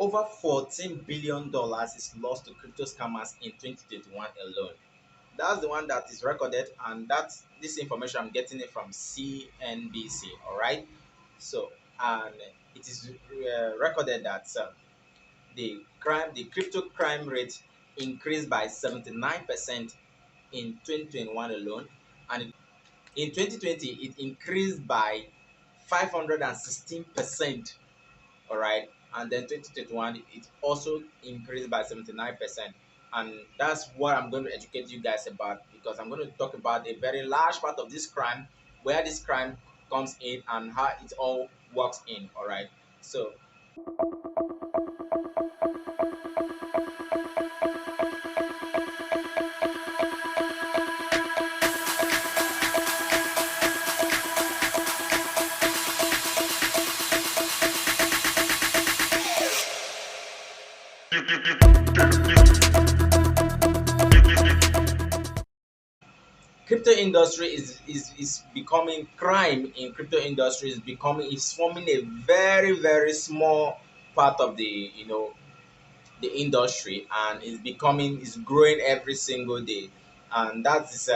over $14 billion is lost to crypto scammers in 2021 alone. That's the one that is recorded, and that's this information I'm getting it from CNBC. All right. So, and it is recorded that the crypto crime rate increased by 79% in 2021 alone, and in 2020 it increased by 516%. All right, and then 2021 it also increased by 79%. And that's what I'm going to educate you guys about, because I'm going to talk about a very large part of this crime, where this crime comes in and how it all works in. All right, so crypto industry is becoming crime in crypto industry is becoming is forming a very small part of the industry, and is growing every single day. And that is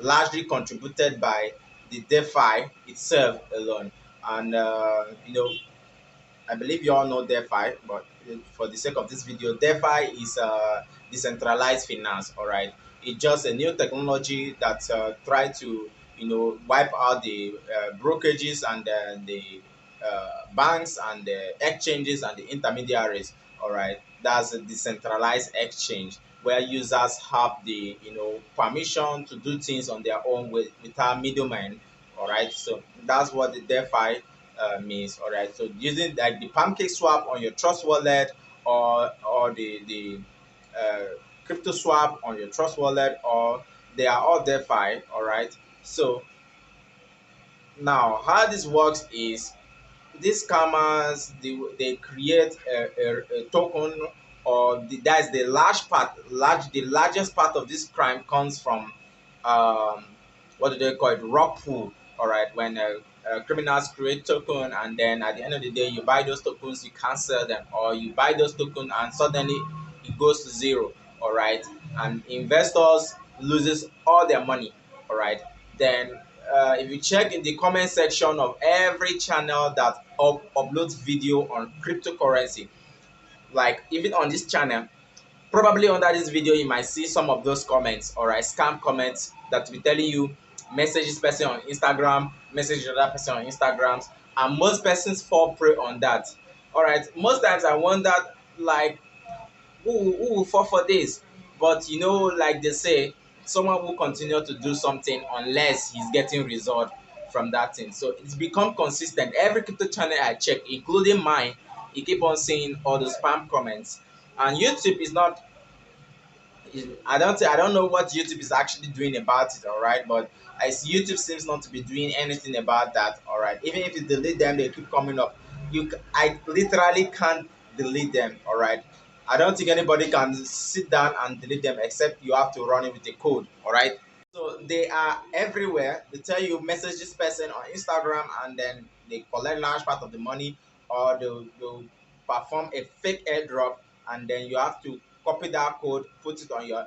largely contributed by the DeFi itself alone. And I believe you all know DeFi, but for the sake of this video, DeFi is decentralized finance. All right, it's just a new technology that try to wipe out the brokerages and the banks and the exchanges and the intermediaries. All right, that's a decentralized exchange where users have the permission to do things on their own without middlemen. All right, so that's what the DeFi means. All right, so using like the pancake swap on your trust wallet, or the uh, crypto swap on your trust wallet, or they are all DeFi. All right, so now how this works is these scammers they create a token, or that's the the largest part of this crime comes from um what do they call it, rock pool. All right, when criminals create token, and then at the end of the day you buy those tokens, you can't sell them, or you buy those tokens and suddenly it goes to zero. All right, and investors loses all their money. All right, then if you check in the comment section of every channel that uploads video on cryptocurrency, like even on this channel, probably under this video you might see some of those comments, or scam comments that will be telling you message this person on Instagram, message the other person on Instagrams, and most persons fall prey on that. All right, most times I wonder, like, who will fall for this? But like they say, someone will continue to do something unless he's getting result from that thing. So it's become consistent. Every crypto channel I check, including mine, you keep on seeing all the spam comments. And YouTube is not. I don't know what YouTube is actually doing about it. All right, but I see YouTube seems not to be doing anything about that. All right, even if you delete them, they keep coming up. I literally can't delete them. All right, I don't think anybody can sit down and delete them, except you have to run it with a code. All right, so they are everywhere. They tell you message this person on Instagram, and then they collect large part of the money, or they'll perform a fake airdrop, and then you have to copy that code, put it on your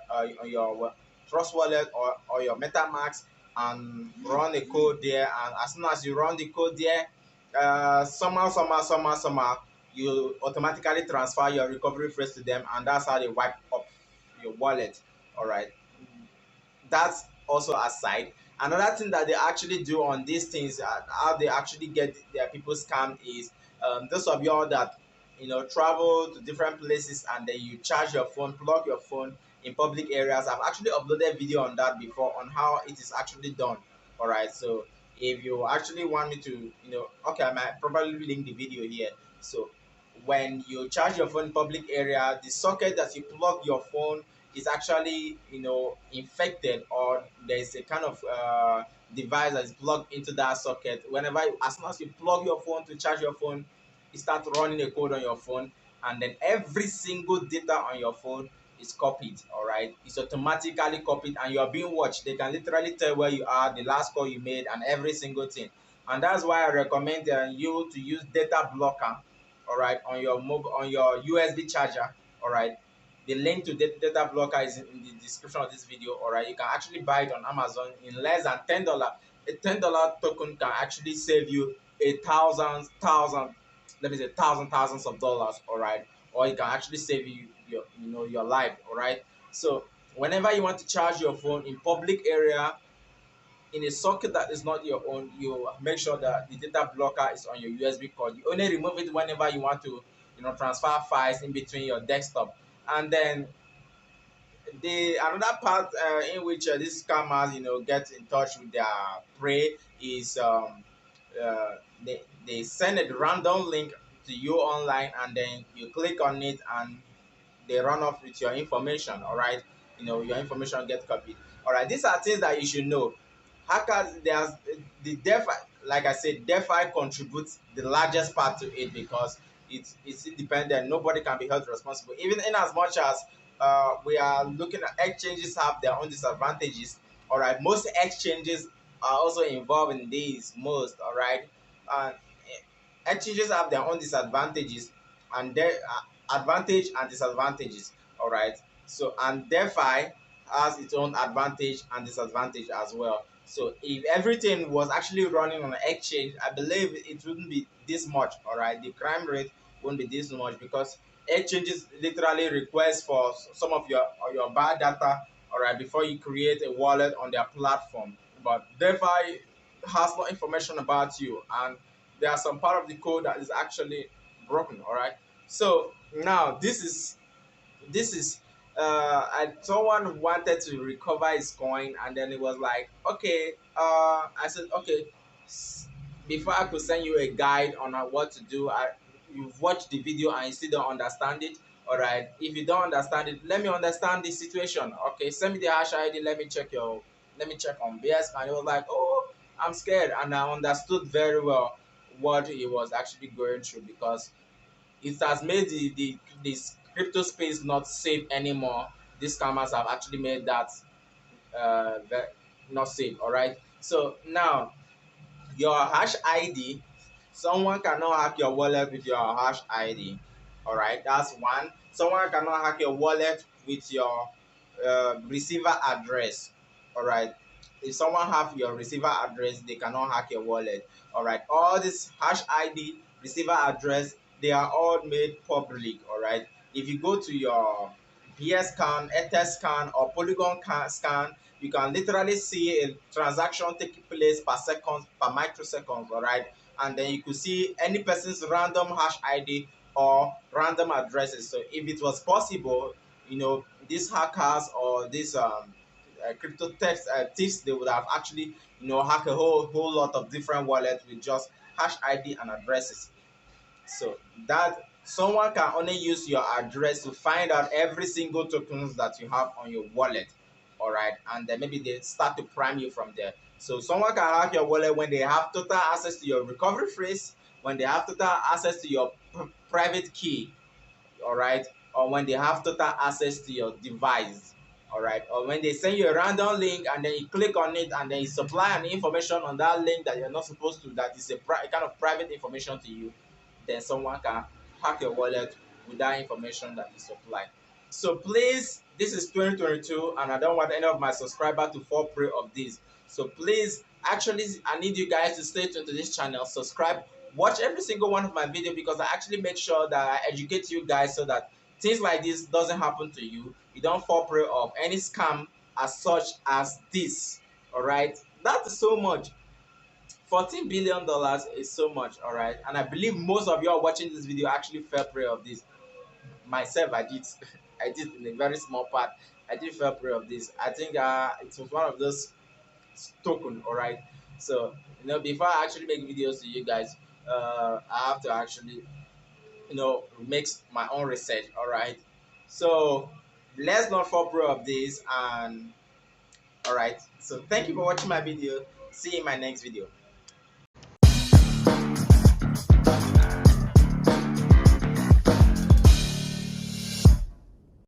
Trust Wallet, or your MetaMask, and run the code there. And as soon as you run the code there, somehow, you automatically transfer your recovery phrase to them, and that's how they wipe up your wallet. All right, that's also aside. Another thing that they actually do on these things, how they actually get their people scammed, is those of y'all that travel to different places, and then you charge your phone, plug your phone in public areas. I've actually uploaded video on that before, on how it is actually done. All right, so if you actually want me to, okay, I might probably link the video here. So when you charge your phone in public area, the socket that you plug your phone is actually infected, or there's a kind of device that is plugged into that socket. As soon as you plug your phone to charge your phone, it starts running a code on your phone, and then every single data on your phone is copied. All right, it's automatically copied, and you're being watched. They can literally tell where you are, the last call you made, and every single thing. And that's why I recommend you to use data blocker all right, on your mobile, on your USB charger, all right. The link to the data blocker is in the description of this video, all right. You can actually buy it on Amazon in less than $10. A $10 token can actually save you a thousand, let me say thousands of dollars, all right. Or it can actually save you your life, all right. So whenever you want to charge your phone in public area in a socket that is not your own, you make sure that the data blocker is on your USB cord. You only remove it whenever you want to, transfer files in between your desktop. And then the another part in which these scammers, get in touch with their prey is they send a random link to you online, and then you click on it, and they run off with your information, all right. Your information gets copied, all right. These are things that you should know. Hackers, there's the DeFi, like I said, DeFi contributes the largest part to it because it's independent. Nobody can be held responsible, even in as much as we are looking at exchanges have their own disadvantages, all right. Most exchanges are also involved in these, most, all right. And exchanges have their own disadvantages, and their advantage and disadvantages, all right. So, and DeFi has its own advantage and disadvantage as well. So if everything was actually running on an exchange, I believe it wouldn't be this much, all right. The crime rate won't be this much because exchanges literally request for some of your bad data, all right, before you create a wallet on their platform. But DeFi has no information about you, and there are some part of the code that is actually broken, all right. So now this is someone wanted to recover his coin, and then it was like, okay, I said, okay, before I could send you a guide on what to do, you've watched the video and you still don't understand it, all right. If you don't understand it, let me understand the situation. Okay, send me the hash ID, let me check on BS. And he was like, oh, I'm scared. And I understood very well what he was actually going through, because it has made this crypto space not safe anymore. These scammers have actually made that not safe, all right. So now your hash ID, someone cannot hack your wallet with your hash ID, all right. That's one. Someone cannot hack your wallet with your receiver address, all right. If someone have your receiver address, they cannot hack your wallet, all right. All this hash ID, receiver address, they are all made public, all right. If you go to your BS scan, ETH scan, or Polygon scan, you can literally see a transaction taking place per second, per microsecond, all right. And then you could see any person's random hash ID or random addresses. So if it was possible, these hackers or these crypto thieves, they would have actually hacked a whole lot of different wallets with just hash ID and addresses. So that someone can only use your address to find out every single tokens that you have on your wallet, all right. And then maybe they start to prime you from there. So someone can hack your wallet when they have total access to your recovery phrase, when they have total access to your private key, all right, or when they have total access to your device, all right, or when they send you a random link and then you click on it and then you supply an information on that link that you're not supposed to, that is a kind of private information to you, then someone can hack your wallet with that information that you supply. So please, this is 2022 and I don't want any of my subscribers to fall prey of this. So please, actually, I need you guys to stay tuned to this channel, subscribe, watch every single one of my videos, because I actually make sure that I educate you guys so that things like this doesn't happen to you. You don't fall prey of any scam as such as this, all right. That is so much. $14 billion is so much, all right. And I believe most of you are watching this video actually fell prey of this. Myself, I did. I did in a very small part. I did fell prey of this. I think it was one of those token, all right. So before I actually make videos to you guys, I have to actually make my own research, all right. So let's not fall prey of this. And all right, so thank you for watching my video. See you in my next video.